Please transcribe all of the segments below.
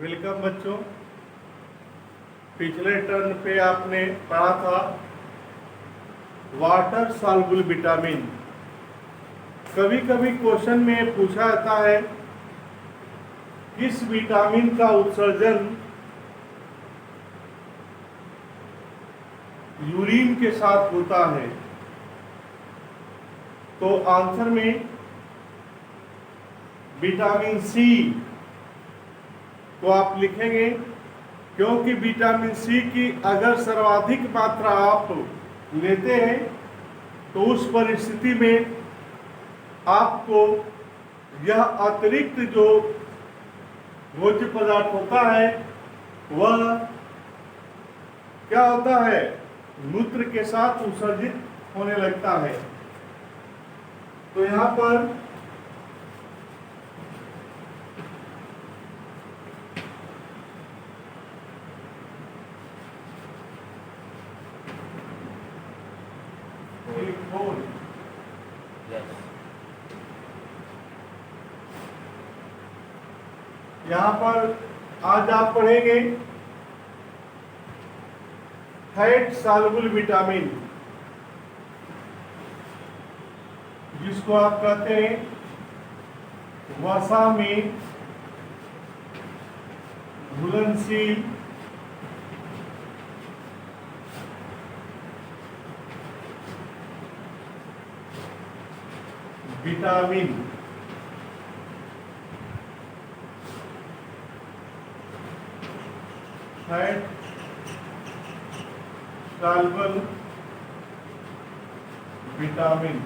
Welcome बच्चों। पिछले turn पे आपने पढ़ा था वाटर सॉल्युबल विटामिन। कभी कभी क्वेश्चन में पूछा जाता है किस विटामिन का उत्सर्जन यूरिन के साथ होता है। तो आंसर में विटामिन सी को आप लिखेंगे, क्योंकि विटामिन सी की अगर सर्वाधिक मात्रा आप लेते हैं तो उस परिस्थिति में आपको यह अतिरिक्त जो भोज्य पदार्थ होता है वह क्या होता है, मूत्र के साथ उत्सर्जित होने लगता है। तो यहाँ पर यहाँ पर आज आप पढ़ेंगे फैट सॉल्युबल विटामिन, जिसको आप कहते हैं वसा में घुलनशील विटामिन। Fat soluble vitamin.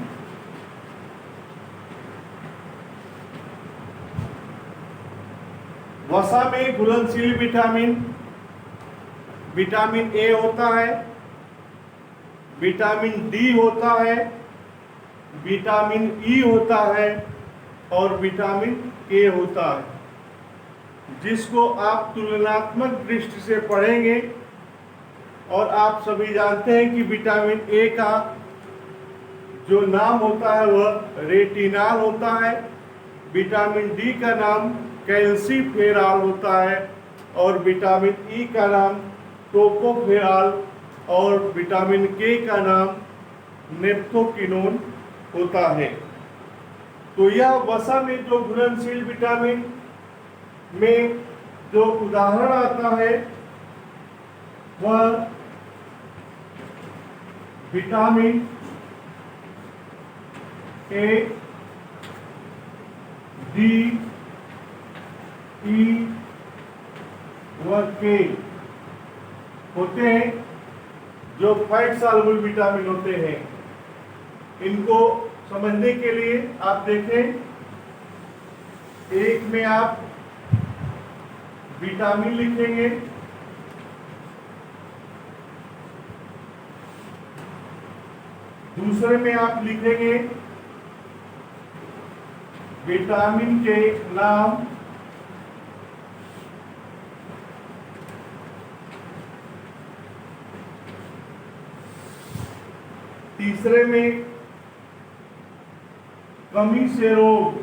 वसा में घुलनशील विटामिन विटामिन ए होता है, विटामिन डी होता है, विटामिन ई होता है और विटामिन के होता है, जिसको आप तुलनात्मक दृष्टि से पढ़ेंगे। और आप सभी जानते हैं कि विटामिन ए का जो नाम होता है वह रेटिनाल होता है, विटामिन डी का नाम कैल्सीफेरॉल होता है और विटामिन ई का नाम टोकोफेरॉल और विटामिन के का नाम नेप्थोकिनोन होता है। तो यह वसा में जो घुलनशील विटामिन में जो उदाहरण आता है वह विटामिन ए, डी, ई व के होते हैं, जो फैट सॉल्युबल विटामिन होते हैं। इनको समझने के लिए आप देखें, एक में आप विटामिन लिखेंगे, दूसरे में आप लिखेंगे विटामिन के नाम, तीसरे में कमी से रोग,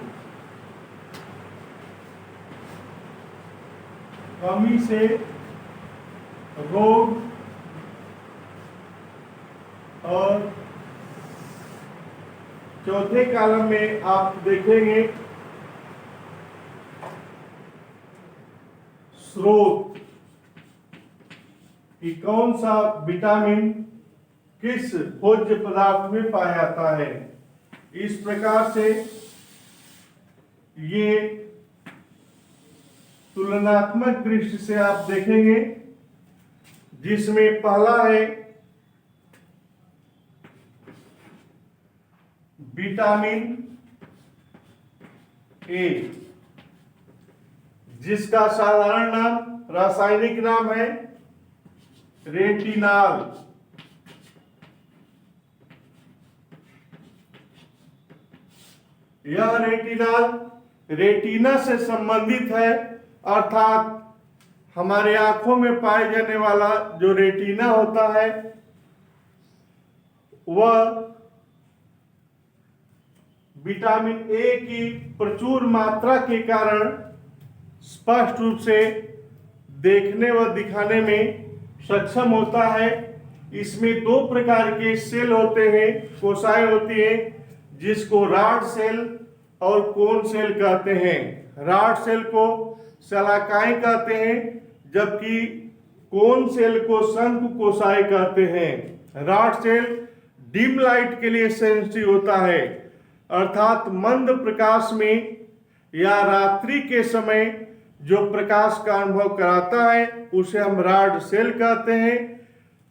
कमी से रोग और चौथे कॉलम में आप देखेंगे स्रोत कि कौन सा विटामिन किस भोज्य पदार्थ में पाया जाता है। इस प्रकार से ये तुलनात्मक दृष्टि से आप देखेंगे, जिसमें पहला है विटामिन ए, जिसका साधारण नाम, रासायनिक नाम है रेटिनाल। यह रेटिनाल रेटिना से संबंधित है, अर्थात हमारे आंखों में पाए जाने वाला जो रेटिना होता है वह विटामिन ए की प्रचुर मात्रा के कारण स्पष्ट रूप से देखने व दिखाने में सक्षम होता है। इसमें दो प्रकार के सेल होते हैं, कोशिकाएं होती हैं, जिसको रॉड सेल और कोन सेल कहते हैं। रॉड सेल को शलाकाएं कहते हैं, जबकि कोन सेल को शंकु कोशिकाएं कहते हैं। रॉड सेल डिम लाइट के लिए सेंसिटिव होता है, अर्थात मंद प्रकाश में या रात्रि के समय जो प्रकाश का अनुभव कराता है उसे हम रॉड सेल कहते हैं,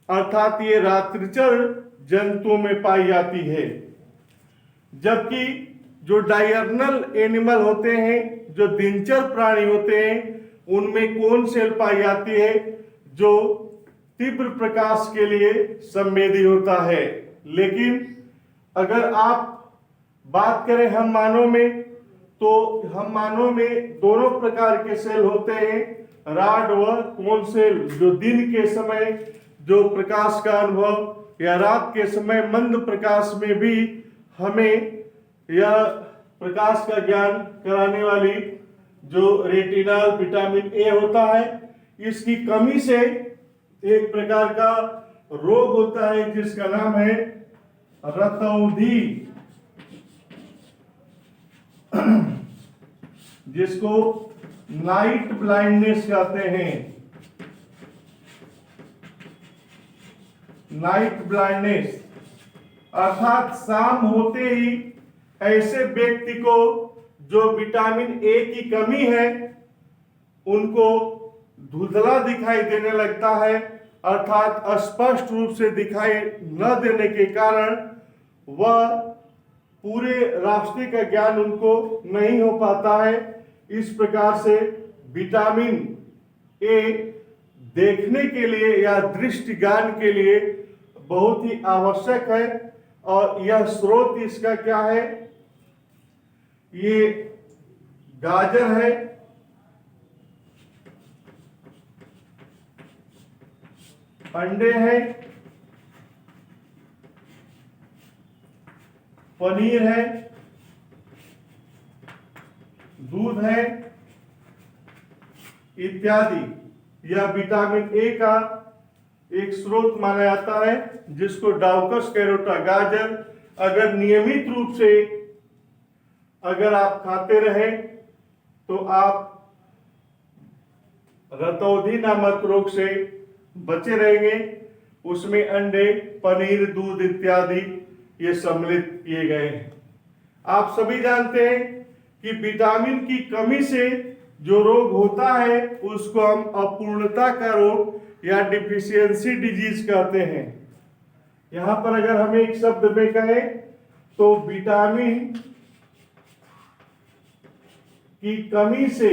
अर्थात ये रात्रिचर जंतुओं में पाई जाती है। जबकि जो डायर्नल एनिमल होते हैं, जो दिनचर प्राणी होते हैं, उनमें कोन सेल पाई जाती है जो तीव्र प्रकाश के लिए संवेदी होता है। लेकिन अगर आप बात करें हम मानव में, तो हम मानव में दोनों प्रकार के सेल होते हैं, रॉड व कोन सेल, जो दिन के समय जो प्रकाश का अनुभव या रात के समय मंद प्रकाश में भी हमें यह प्रकाश का ज्ञान कराने वाली जो रेटिनल विटामिन ए होता है, इसकी कमी से एक प्रकार का रोग होता है जिसका नाम है रतौंधी, जिसको नाइट ब्लाइंडनेस कहते हैं। नाइट ब्लाइंडनेस अर्थात शाम होते ही ऐसे व्यक्ति को जो विटामिन ए की कमी है उनको धुंधला दिखाई देने लगता है, अर्थात स्पष्ट रूप से दिखाई न देने के कारण वह पूरे रास्ते का ज्ञान उनको नहीं हो पाता है। इस प्रकार से विटामिन ए देखने के लिए या दृष्टि ज्ञान के लिए बहुत ही आवश्यक है। और यह स्रोत इसका क्या है? ये गाजर है, अंडे हैं, पनीर है, दूध है इत्यादि। यह विटामिन ए का एक स्रोत माना जाता है, जिसको डाउकस कैरोटा गाजर अगर नियमित रूप से अगर आप खाते रहे तो आप रतौंधी नामक रोग से बचे रहेंगे। उसमें अंडे, पनीर, दूध इत्यादि ये सम्मिलित किए गए हैं। आप सभी जानते हैं कि विटामिन की कमी से जो रोग होता है उसको हम अपूर्णता का रोग या डिफिशियंसी डिजीज कहते हैं। यहां पर अगर हम एक शब्द में कहें तो विटामिन की कमी से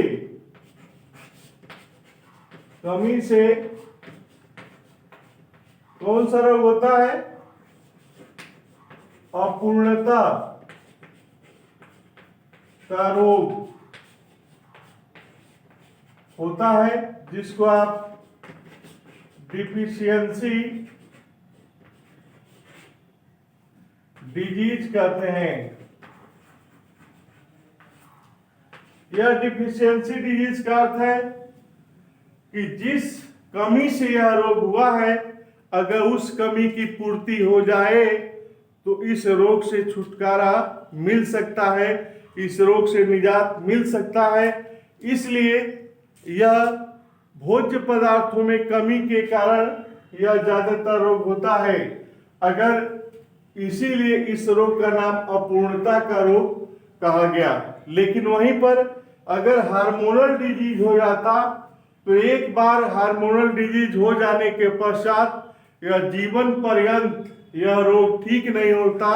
कौन सा रोग होता है? अपूर्णता का रोग होता है, जिसको आप डिफिशियंसी डिजीज कहते हैं। यह डिफिशियंसी डिजीज का अर्थ है कि जिस कमी से यह रोग हुआ है, अगर उस कमी की पूर्ति हो जाए तो इस रोग से छुटकारा मिल सकता है, इस रोग से निजात मिल सकता है। इसलिए यह भोज्य पदार्थों में कमी के कारण यह ज्यादातर रोग होता है। अगर इसीलिए इस रोग का नाम अपूर्णता का रोग कहा गया। लेकिन वहीं पर अगर हार्मोनल डिजीज हो जाता तो एक बार हार्मोनल डिजीज हो जाने के पश्चात यह जीवन पर्यंत यह रोग ठीक नहीं होता।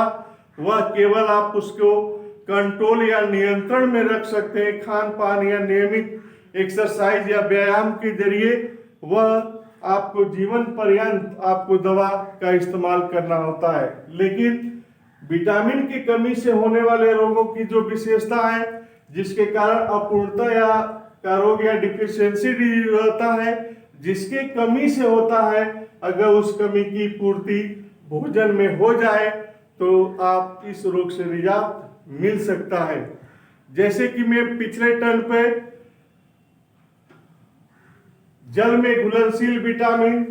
वह केवल आप उसको कंट्रोल या नियंत्रण में रख सकते हैं, खान पान या नियमित एक्सरसाइज या व्यायाम के जरिए। वह आपको जीवन पर्यंत आपको दवा का इस्तेमाल करना होता है। लेकिन विटामिन की कमी से होने वाले रोगों की जो विशेषता है, जिसके कारण अपूर्णता या का रोग या डिफिशियंसी डिजीज होता है, जिसके कमी से होता है, अगर उस कमी की पूर्ति भोजन में हो जाए तो आप इस रोग से निजात मिल सकता है। जैसे कि मैं पिछले टर्न पे जल में घुलनशील विटामिन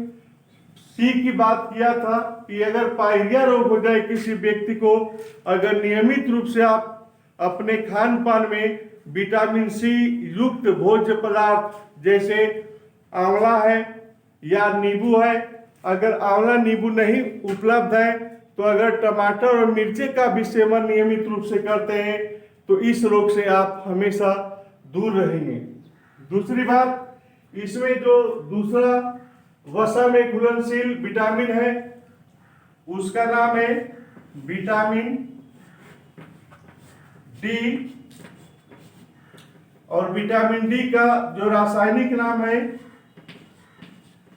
सी की बात किया था कि अगर पायरिया रोग हो जाए किसी व्यक्ति को, अगर नियमित रूप से आप अपने खान पान में विटामिन सी युक्त भोज्य पदार्थ जैसे आंवला है या नींबू है, अगर आंवला नींबू नहीं उपलब्ध है तो अगर टमाटर और मिर्ची का भी सेवन नियमित रूप से करते हैं तो इस रोग से आप हमेशा दूर रहेंगे। दूसरी बात, इसमें जो दूसरा वसा में घुलनशील विटामिन है उसका नाम है विटामिन डी, और विटामिन डी का जो रासायनिक नाम है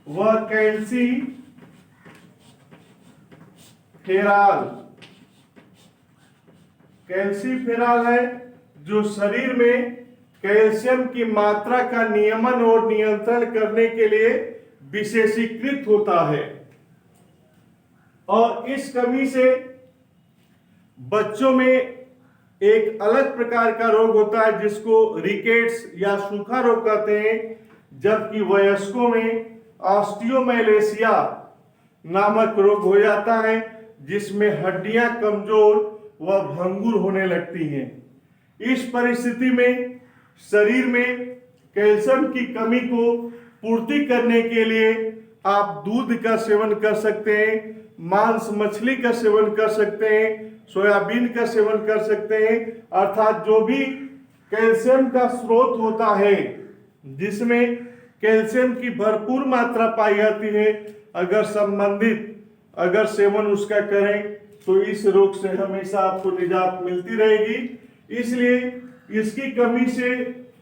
वह कैल्सीफेरॉल है, जो शरीर में कैल्शियम की मात्रा का नियमन और नियंत्रण करने के लिए विशेषीकृत होता है। और इस कमी से बच्चों में एक अलग प्रकार का रोग होता है जिसको रिकेट्स या सूखा रोग कहते हैं, जबकि वयस्कों में ऑस्टियोमैलेशिया नामक रोग हो जाता है जिसमें हड्डियां कमजोर व भंगुर होने लगती हैं। इस परिस्थिति में शरीर में कैल्शियम की कमी को पूर्ति करने के लिए आप दूध का सेवन कर सकते हैं, मांस मछली का सेवन कर सकते हैं, सोयाबीन का सेवन कर सकते हैं, अर्थात जो भी कैल्शियम का स्रोत होता है जिसमें कैल्शियम की भरपूर मात्रा पाई जाती है, अगर सेवन उसका करें तो इस रोग से हमेशा आपको निजात मिलती रहेगी। इसलिए इसकी कमी से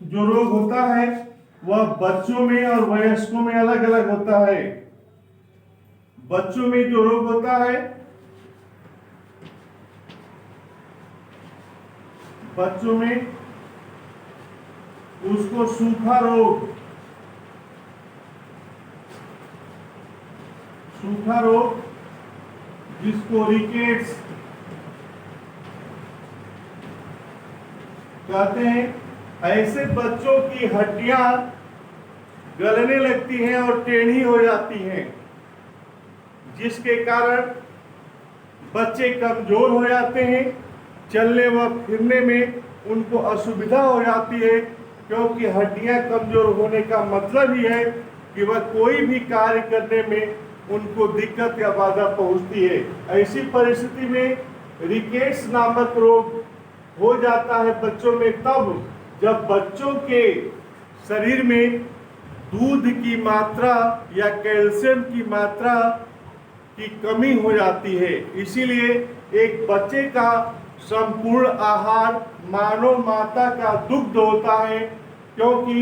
जो रोग होता है वह बच्चों में और वयस्कों में अलग अलग होता है। बच्चों में जो रोग होता है, बच्चों में उसको सूखा रोग जिसको रिकेट्स कहते हैं, ऐसे बच्चों की हड्डियां गलने लगती हैं और टेढ़ी हो जाती हैं, जिसके कारण बच्चे कमजोर हो जाते हैं, चलने व फिरने में उनको असुविधा हो जाती है, क्योंकि हड्डियां कमजोर होने का मतलब ही है कि वह कोई भी कार्य करने में उनको दिक्कत या बाधा पहुंचती है। ऐसी परिस्थिति में रिकेट्स नामक रोग हो जाता है बच्चों में तब जब बच्चों के शरीर में दूध की मात्रा या कैल्शियम की मात्रा की कमी हो जाती है। इसीलिए एक बच्चे का संपूर्ण आहार मानव माता का दुग्ध होता है, क्योंकि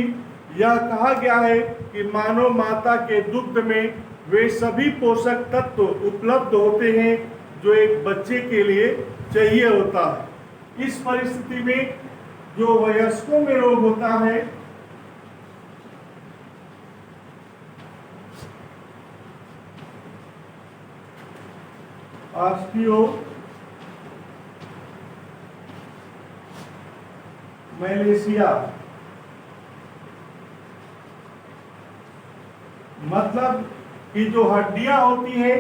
यह कहा गया है कि मानव माता के दुग्ध में वे सभी पोषक तत्व उपलब्ध होते हैं जो एक बच्चे के लिए चाहिए होता है। इस परिस्थिति में जो वयस्कों में रोग होता है, ऑस्टियोमैलेशिया, मतलब कि जो हड्डियां होती हैं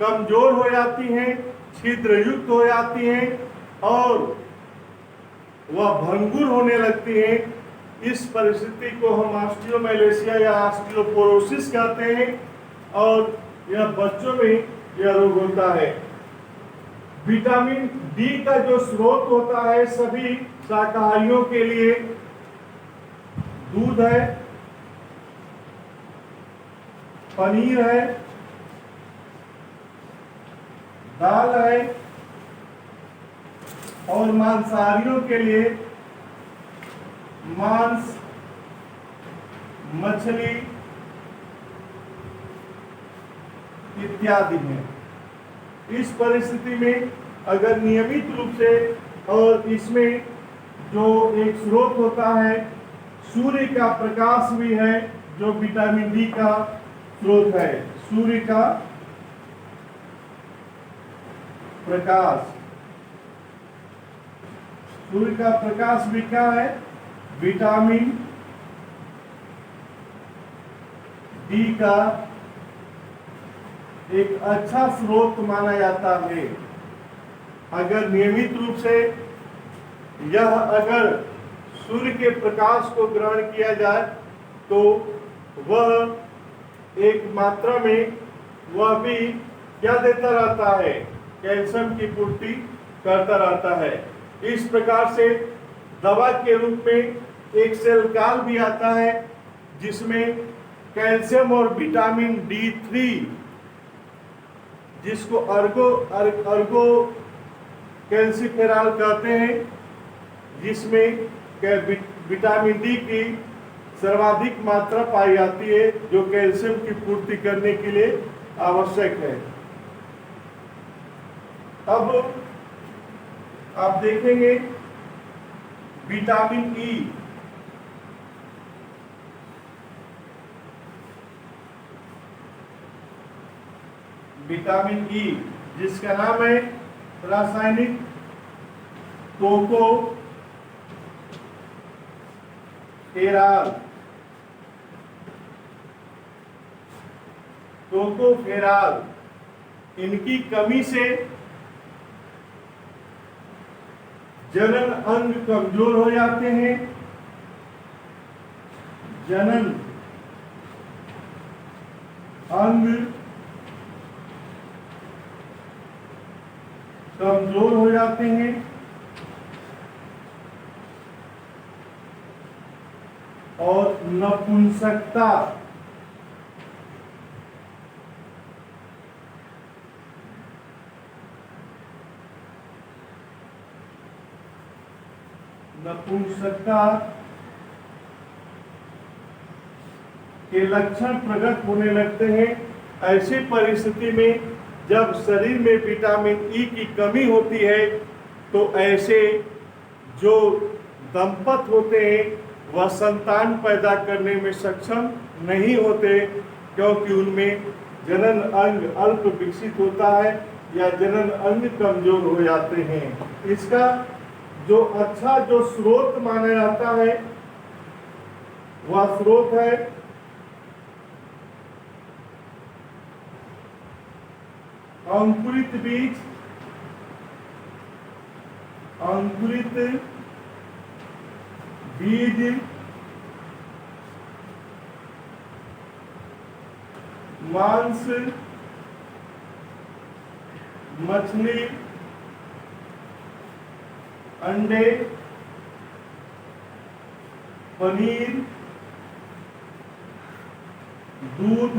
कमजोर हो जाती हैं, छिद्र युक्त हो जाती हैं और वह भंगुर होने लगती हैं। इस परिस्थिति को हम ऑस्टियोमैलेशिया या ऑस्टियोपोरोसिस कहते हैं और यह बच्चों में यह रोग होता है। विटामिन डी का जो स्रोत होता है सभी शाकाहारियों के लिए दूध है, पनीर है, दाल है और मांसाहारियों के लिए मांस, मछली इत्यादि है। इस परिस्थिति में अगर नियमित रूप से, और इसमें जो एक स्रोत होता है सूर्य का प्रकाश भी है जो विटामिन डी का स्रोत है। सूर्य का प्रकाश भी क्या है? विटामिन डी का एक अच्छा स्रोत माना जाता है। अगर नियमित रूप से यह अगर सूर्य के प्रकाश को ग्रहण किया जाए तो वह एक मात्रा में वह भी क्या देता रहता है, कैल्शियम की पूर्ति करता रहता है। इस प्रकार से दवा के रूप में एक सेल्काल भी आता है जिसमें कैल्शियम और विटामिन D3 जिसको अर्गो कैल्सिफेरॉल कहते हैं, जिसमें विटामिन डी की सर्वाधिक मात्रा पाई जाती है जो कैल्शियम की पूर्ति करने के लिए आवश्यक है। अब आप देखेंगे विटामिन ई। विटामिन ई जिसका नाम है रासायनिक टोकोफेरॉल। टोकोफेरॉल इनकी कमी से जनन अंग कमजोर हो जाते हैं। जनन अंग कमजोर हो जाते हैं और नपुंसकता के लक्षण प्रकट होने लगते हैं। ऐसी परिस्थिति में जब शरीर में विटामिन ई की कमी होती है तो ऐसे जो दंपत होते हैं वह संतान पैदा करने में सक्षम नहीं होते, क्योंकि उनमें जनन अंग अल्प विकसित होता है या जनन अंग कमजोर हो जाते हैं। इसका जो अच्छा जो स्रोत माना जाता है वह स्रोत है अंकुरित बीज। अंकुरित बीज मांस, मछली, अंडे, पनीर, दूध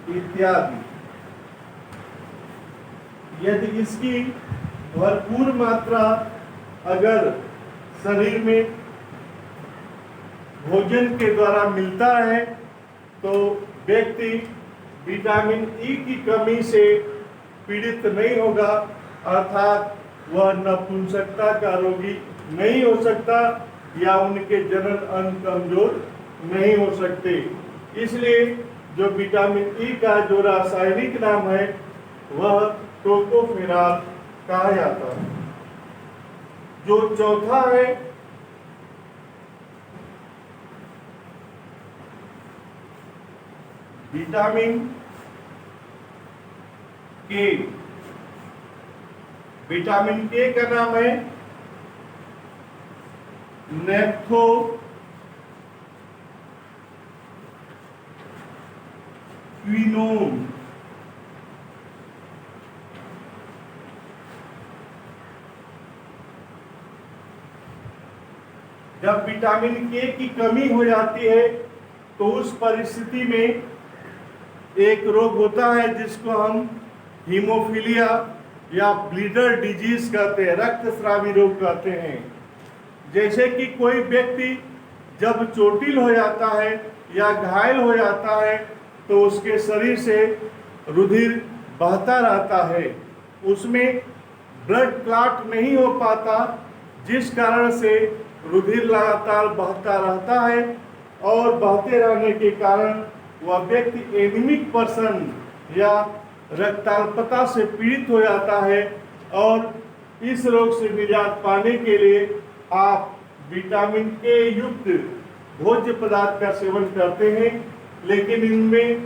इत्यादि। यदि इसकी भरपूर मात्रा अगर शरीर में भोजन के द्वारा मिलता है तो व्यक्ति विटामिन ई की कमी से पीड़ित नहीं होगा, अर्थात वह नपुंसकता का रोगी नहीं हो सकता या उनके जनन अंग कमजोर नहीं हो सकते। इसलिए जो विटामिन ई का जो रासायनिक नाम है वह टोकोफेरॉल कहा जाता है। जो चौथा है विटामिन के। विटामिन के का नाम है नेप्थोक्विनोन। जब विटामिन के की कमी हो जाती है तो उस परिस्थिति में एक रोग होता है जिसको हम हीमोफीलिया या ब्लीडर डिजीज कहते हैं, रक्तस्रावी रोग कहते हैं। जैसे कि कोई व्यक्ति जब चोटिल हो जाता है या घायल हो जाता है तो उसके शरीर से रुधिर बहता रहता है, उसमें ब्लड क्लॉट नहीं हो पाता, जिस कारण से रुधिर लगातार बहता रहता है और बहते रहने के कारण वह व्यक्ति एनीमिक पर्सन या रक्ताल्पता से पीड़ित हो जाता है। और इस रोग से निजात पाने के लिए आप विटामिन के युक्त भोज्य पदार्थ का सेवन करते हैं, लेकिन इनमें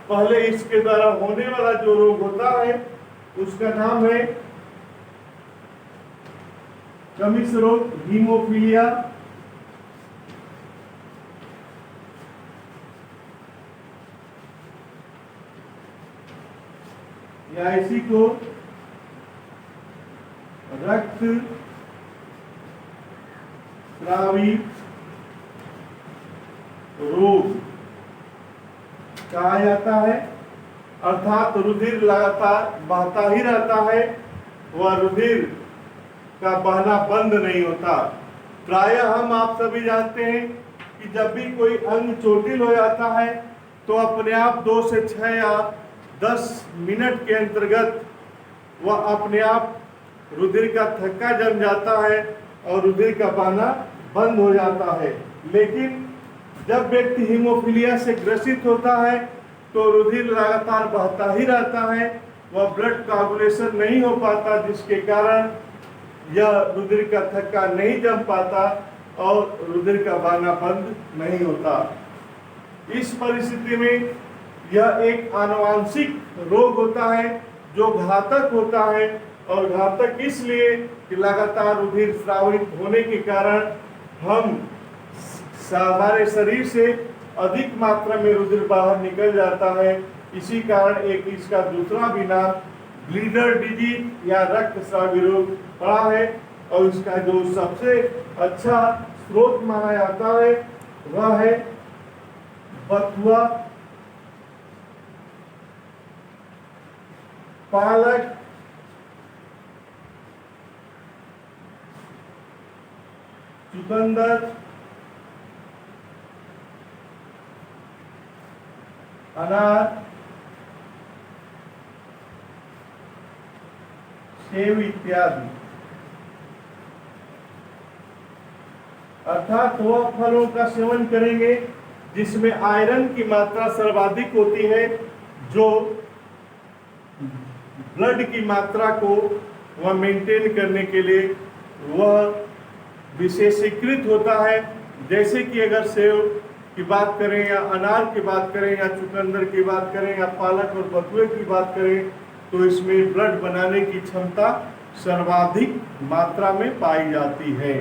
पहले इसके द्वारा होने वाला जो रोग होता है उसका नाम है कमिश्र रोग, हीमोफीलिया। या इसी को रक्त स्रावी रोग कहा जाता है। अर्थात रुधिर लगातार बहता ही रहता है, वह रुधिर का बहना बंद नहीं होता। प्रायः हम आप सभी जानते हैं कि जब भी कोई अंग चोटिल हो जाता है तो अपने आप 2 से 6 या 10 मिनट के अंतर्गत वह अपने आप रुधिर का थक्का जम जाता है और रुधिर का बहना बंद हो जाता है। लेकिन जब व्यक्ति हीमोफीलिया से ग्रसित होता है तो रुधिर लगातार बहता ही रहता है, वह ब्लड कोआगुलेशन नहीं हो पाता, जिसके कारण यह रुधिर का थक्का नहीं जम पाता और रुधिर का बहना बंद नहीं होता। इस परिस्थिति में यह एक आनुवांशिक रोग होता है जो घातक होता है, और घातक इसलिए कि लगातार रुधिर स्रावित होने के कारण हमारे शरीर से अधिक मात्रा में रुधिर बाहर निकल जाता है। इसी कारण एक इसका दूसरा भी नाम ब्लीडर डिजीज या रक्तस्रावी रोग पड़ा है, और इसका जो सबसे अच्छा स्रोत माना जाता है वह है बथुआ, पालक, चुकंदर, अनार, सेब इत्यादि। अर्थात वह फलों का सेवन करेंगे जिसमें आयरन की मात्रा सर्वाधिक होती है, जो ब्लड की मात्रा को वह मेंटेन करने के लिए वह विशेषीकृत होता है। जैसे कि अगर सेब की बात करें या अनार की बात करें या चुकंदर की बात करें या पालक और बथुए की बात करें, तो इसमें ब्लड बनाने की क्षमता सर्वाधिक मात्रा में पाई जाती है।